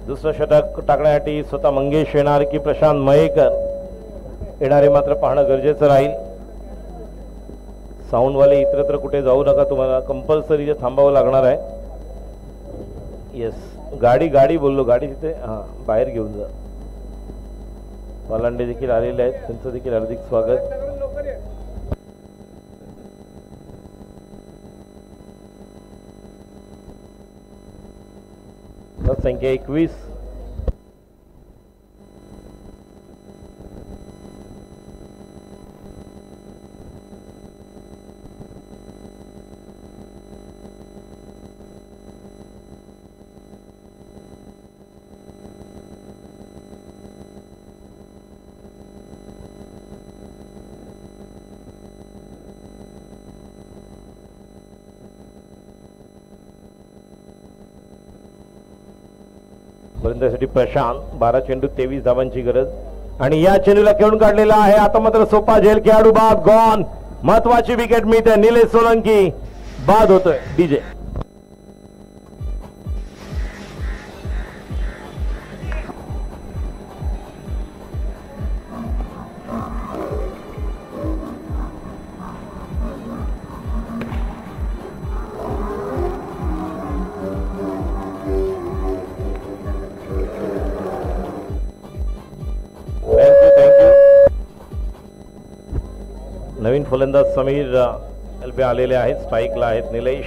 दुसरं षटक टाकण्यासाठी स्वतः मंगेश येणार की प्रशांत मयेकर येणारे मात्र पाहणं गरजेचं राहील. साऊंडवाले इतरत्र कुठे जाऊ नका, तुम्हाला कंपल्सरी जे थांबावं लागणार आहे. येस, गाडी बोललो, गाडी तिथे बाहेर घेऊन जा. वालांडे देखील आलेले आहेत, त्यांचं देखील हार्दिक स्वागत. संख्या 21. गोलंदाजीसाठी प्रशांत. 12 चेंडू 23 धावांची गरज आणि या चेंडूला खेळून काढलेला आहे. आता मात्र सोपा झेल. खेळाडू बाद, गॉन. महत्वाची विकेट मिळते. निलेश सोलंकी बाद होतोय. डीजे नवीन फलंदाज समीर एलबे आलेले आहेत. स्ट्राईकला आहेत निलेश.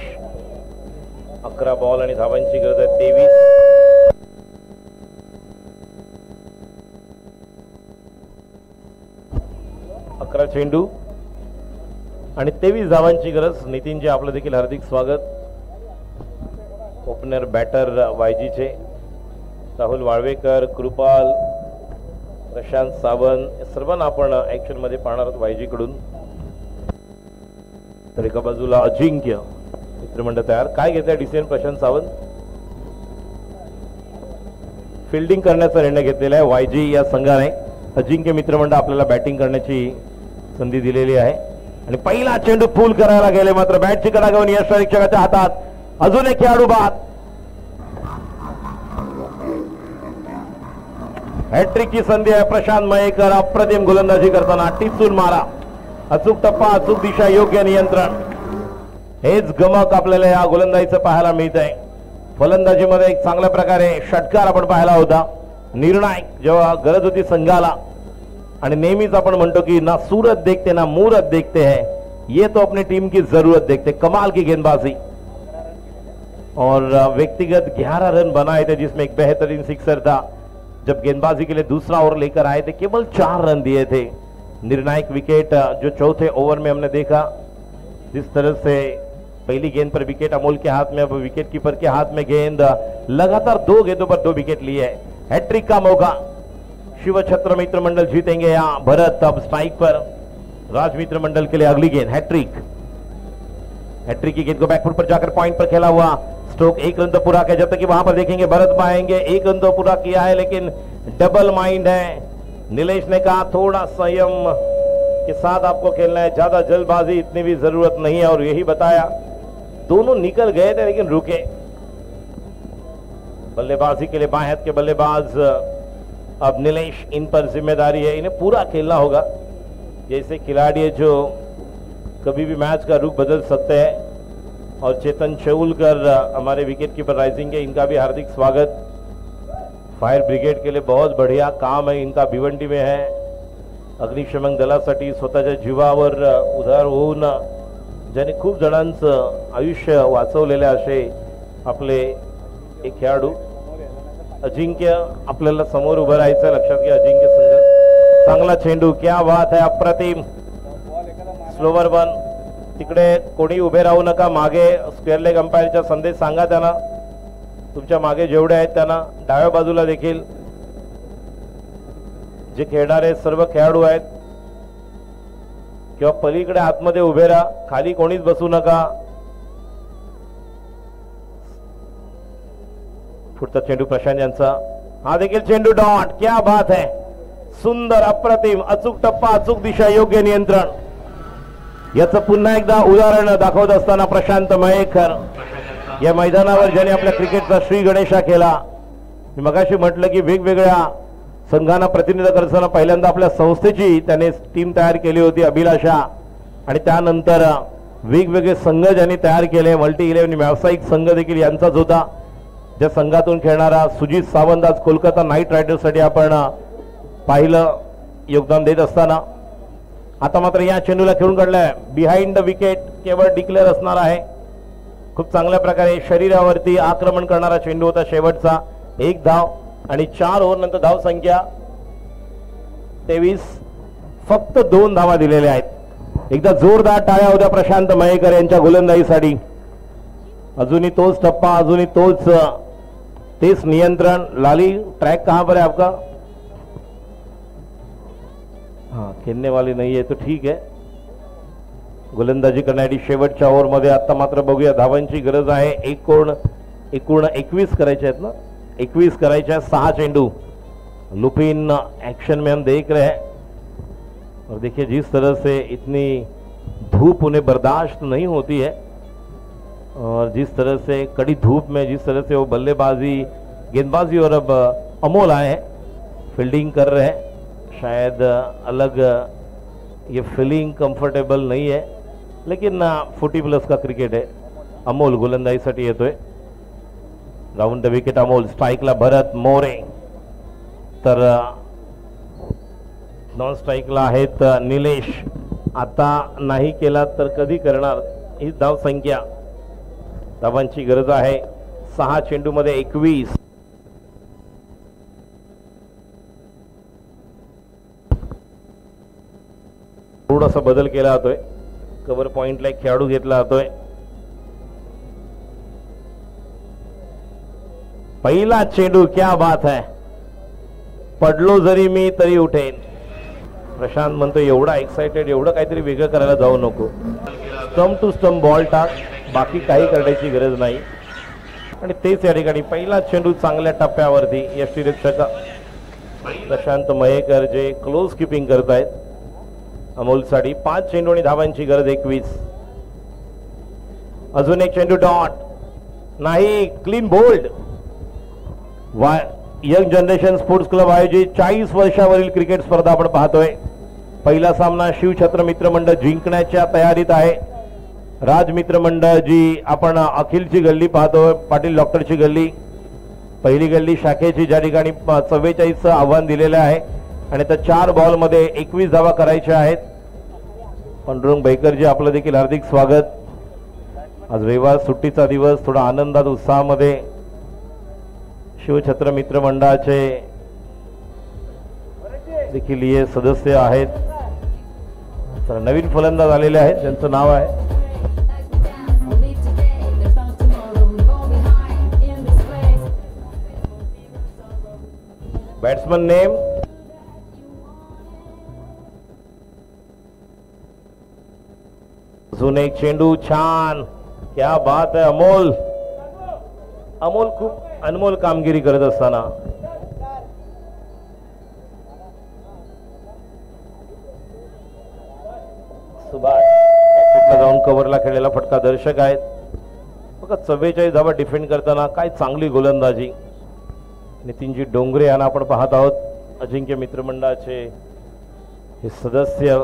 11 बॉल आणि धावांची गरज आहे 23. अकरा चेंडू आणि 23 धावांची गरज. नितीनचे आपलं देखील हार्दिक स्वागत. ओपनर बॅटर वायजीचे राहुल वाळवेकर, कृपाल, प्रशांत सावंत सर्वांना आपण ऍक्शन मध्ये पाहणार आहोत वायजी कडून. तर एका बाजूला अजिंक्य मित्रमंडळ तयार. काय घेतलाय डिसिजन प्रशांत सावंत? फिल्डिंग करण्याचा निर्णय घेतलेला आहे वायजी या संघाने. अजिंक्य मित्रमंडळ आपल्याला बॅटिंग करण्याची संधी दिलेली आहे आणि पहिला चेंडू फुल करायला गेले मात्र बॅटची कडा घेऊन यश परीक्षकाच्या हातात. अजून एक खेळाडू बाद. हॅट्रिकची संधी आहे. प्रशांत मयेकर अप्रतिम गोलंदाजी करताना टिचून मारा. अचूक टप्पा, अचूक दिशा, योग्य नियंत्रण. हेच गमक आपल्याला या गोलंदाजीचं पाहायला मिळत आहे. फलंदाजीमध्ये एक चांगल्या प्रकारे षटकार आपण पाहिला होता. निर्णायक जेव्हा गरज होती संघाला. आणि नेहमीच आपण म्हणतो की ना सूरत देखते ना मूरत देखते है, ये तो अपनी टीम की जरूरत देखते. कमाल की गेंदबाजी और व्यक्तिगत 11 रन बनाए थे जिसमें एक बेहतरीन सिक्सर था. जब गेंदबाजी के लिए दूसरा ओवर लेकर आए थे केवल 4 रन दिए थे. निर्णायक विकेट जो चौथे ओवर में हमने देखा जिस तरह से पहली गेंद पर विकेट अमोल के हाथ में, अब विकेट कीपर के हाथ में गेंद, लगातार 2 गेंदों पर 2 विकेट लिए है। हैट्रिक का मौका, शिव छत्र मित्र मंडल जीतेंगे या भरत। अब स्ट्राइक पर राज मित्र मंडल के लिए अगली गेंद, हैट्रिक। हैट्रिक की गेंद को बैकफुट पर जाकर पॉइंट पर खेला हुआ स्ट्रोक, 1 रन तो पूरा किया। जब तक कि वहां पर देखेंगे भरत पाएंगे, 1 रन तो पूरा किया है, लेकिन डबल माइंड है। नीलेश ने कहा थोड़ा संयम के साथ आपको खेलना है, ज्यादा जल्दबाजी इतनी भी जरूरत नहीं है, और यही बताया। दोनों निकल गए थे लेकिन रुके। बल्लेबाजी के लिए बाएं हाथ के बल्लेबाज अब नीलेश, इन पर जिम्मेदारी है, इन्हें पूरा खेलना होगा। जैसे खिलाड़ी है जो कभी भी मैच का रुख बदल सकते हैं। और चेतन चौलकर हमारे विकेट कीपर राइजिंग के, इनका भी हार्दिक स्वागत। फायर ब्रिगेड के लिए बहुत बढ़िया काम है इनका, भिवंडी में है। अग्निशमन दलासाठी स्वतःच्या जीवावर उधार होऊन ज्यांनी खूप जणांचं आयुष्य वाचवलेले असे आपले एक खेळाडू अजिंक्य आपल्याला समोर उभं राहायचं, लक्षात घ्या। अजिंक्य संघ, चांगला चेंडू, क्या बात है, अप्रतिम। स्लोवर वन, तिकडे कोणी उभे राहू नका, मागे स्क्वेअर लेग अंपायरचा संदेश सांगा त्यांना, तुमच्या मागे जेवढे आहेत त्यांना। डाव्या बाजूला देखील जे खेळणारे सर्व खेळाडू आहेत किंवा पलीकडे आतमध्ये उभे राहा, खाली कोणीच बसू नका। पुढचा चेंडू प्रशांत यांचा, हा देखील चेंडू डॉट, क्या बात है, सुंदर, अप्रतिम, अचूक टप्पा, अचूक दिशा, योग्य नियंत्रण। याचं पुन्हा एकदा उदाहरण दाखवत असताना प्रशांत मयेकर या मैदानावर ज्याने आपल्या क्रिकेटचा श्री गणेशा केला। मी मगाशी म्हटलं की वेगवेगळ्या संघांना प्रतिनिधित्व करताना पहिल्यांदा आपल्या संस्थेची त्याने टीम तयार केली होती, अभिलाषा, आणि त्यानंतर वेगवेगळे संघ ज्यांनी तयार केले, मल्टी 11 व्यावसायिक संघ देखील यांचाच होता। ज्या संघातून खेळणारा सुजित सावंत आज कोलकाता नाईट रायडर्ससाठी आपण पाहिलं योगदान देत असताना। आता मात्र या चेंडूला खेळून काढलाय, बिहाइंड द विकेट केवळ डिक्लेअर असणार आहे। खूप चांगल्या प्रकारे शरीरावरती आक्रमण करणारा चेंडू होता शेवटचा। 1 धाव आणि 4 ओव्हर नंतर धाव संख्या 23, फक्त 2 धावा दिलेल्या आहेत। एकदा जोरदार टाळ्या होत्या प्रशांत मयेकर यांच्या गोलंदाजीसाठी। अजूनही तोच टप्पा, अजूनही तेच नियंत्रण। लाली, ट्रैक कहां पर है आपका? हाँ, खेलने वाली नहीं है तो ठीक है। गोलंदाजी करण्यासाठी शेवटच्या ओव्हर मध्ये आता मात्र बघूया, धावांची गरज आहे। एकूण 21 करायचे आहेत ना, 21 करायचे हैं। 6 चेंडू लुपिन एक्शन में हम देख रहे हैं, और देखिए जिस तरह से इतनी धूप उन्हें बर्दाश्त नहीं होती है, और जिस तरह से कड़ी धूप में जिस तरह से वो बल्लेबाजी, गेंदबाजी, और अब अमोल आए हैं, फील्डिंग कर रहे हैं। शायद अलग ये फीलिंग कंफर्टेबल नहीं है, लेकिन 40+ का क्रिकेट है। अमोल गोलंदाजीसाठी येतोय। राउंड द विकेट अमोल, स्ट्राइकला भरत मोरे, तर नॉन स्ट्राइकला आहेत निलेश। आता नाही केला तर कधी करणार, ही धाव संख्या। धावांची गरज आहे। 6 चेंडूमध्ये 21। थोडासा बदल केला जातोय, कव्हर पॉइंटला एक खेळाडू घेतला जातोय। पहिला चेंडू, क्या बात है, पडलो जरी मी तरी उठेन। प्रशांत म्हणतो एवढा एक्साइटेड, एवढं काहीतरी वेगळं करायला जाऊ नको, स्टंप टू स्टंप बॉल टाक, बाकी काही करण्याची गरज नाही। आणि तेच या ठिकाणी पहिला चेंडू चांगल्या टप्प्यावरती यष्टीरक्षक प्रशांत मयेकर जे क्लोज कीपिंग करतायत अमोलसाठी। 5 चेंडू आणि धावांची गरज 21। अजून एक चेंडू डॉट, नाही, clean bowled. Young generation sports club आयोजित 40 वर्षावरील क्रिकेट स्पर्धा आपण पाहतोय। पहिला सामना शिवछत्र मित्र मंडळ जिंकण्याच्या तयारीत आहे। राज मित्र मंडळ जी आपण अखिलची गल्ली पाहतोय, पाटील डॉक्टरची गल्ली, पहिली गल्ली शाखेची, ज्या ठिकाणी 44चं आव्हान दिलेलं आहे, आणि त्या 4 बॉलमध्ये 21 धावा करायच्या आहेत। पांडुरंग बैकरजी आपलं देखील हार्दिक स्वागत। आज रविवार सुट्टीचा दिवस, थोडा आनंदात उत्साहामध्ये शिवछत्र मित्र मंडळाचे देखील हे सदस्य आहेत। तर नवीन फलंदाज आलेले आहेत, त्यांचं नाव आहे बॅट्समन नेम. अजून एक चेंडू छान. क्या बात है अमोल. अमोल खूप अनमोल कामगिरी करत असताना सुभाष जाऊन कव्हरला खेळलेला फटका दर्शक आहेत. फक्त 44 धावा डिफेंड करताना काय चांगली गोलंदाजी. नितीनजी डोंगरे यांना आपण पाहत आहोत. अजिंक्य मित्रमंडळाचे हे सदस्य.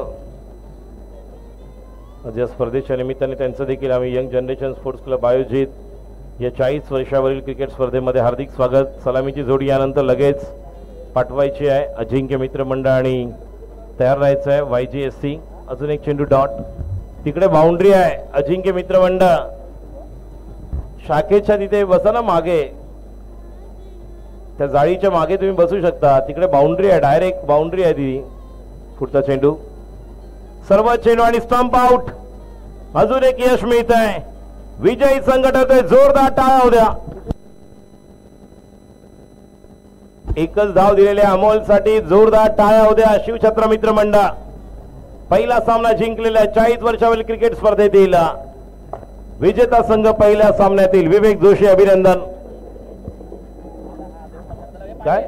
आज या स्पर्धेच्या निमित्ताने त्यांचं देखील आम्ही यंग जनरेशन स्पोर्ट्स क्लब आयोजित या 40 वर्षावरील क्रिकेट स्पर्धेमध्ये हार्दिक स्वागत. सलामीची जोडी यानंतर लगेच पाठवायची आहे. अजिंक्य मित्रमंडळ आणि तयार राहायचं आहे. YGSC. अजून एक चेंडू डॉट. तिकडे बाउंड्री आहे. अजिंक्य मित्रमंडळ शाखेच्या तिथे बसा ना मागे, त्या जाळीच्या मागे तुम्ही बसू शकता. तिकडे बाउंड्री आहे, डायरेक्ट बाउंड्री आहे ती. पुढचा चेंडू सर्व चेंडू आणि स्टंप आउट. अजून एक यश मिळत आहे. विजयी संघटन जोरदार टाळ्या होत्या. एकच धाव दिलेल्या अमोलसाठी जोरदार टाळ्या होत्या. शिवछत्र मित्रमंडळ पहिला सामना जिंकलेल्या 40 वर्षावरील क्रिकेट स्पर्धेतील विजेता संघ पहिल्या सामन्यातील विवेक जोशी. अभिनंदन. काय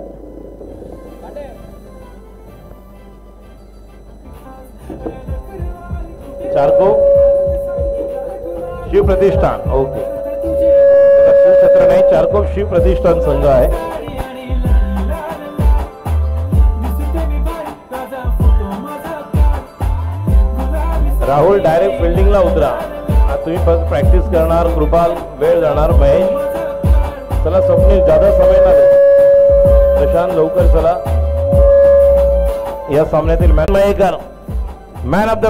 चारको शिव प्रतिष्ठान. ओके, शिवछत्र नाही, चारकोप शिव प्रतिष्ठान संघ आहे. राहुल डायरेक्ट फिल्डिंगला उतरा. तुम्ही फक्त प्रॅक्टिस करणार. कृपाल वेळ जाणार. महेश चला. स्वप्नील जादा समय ना दे. प्रशांत लवकर चला. या सामन्यातील मॅन ऑफ द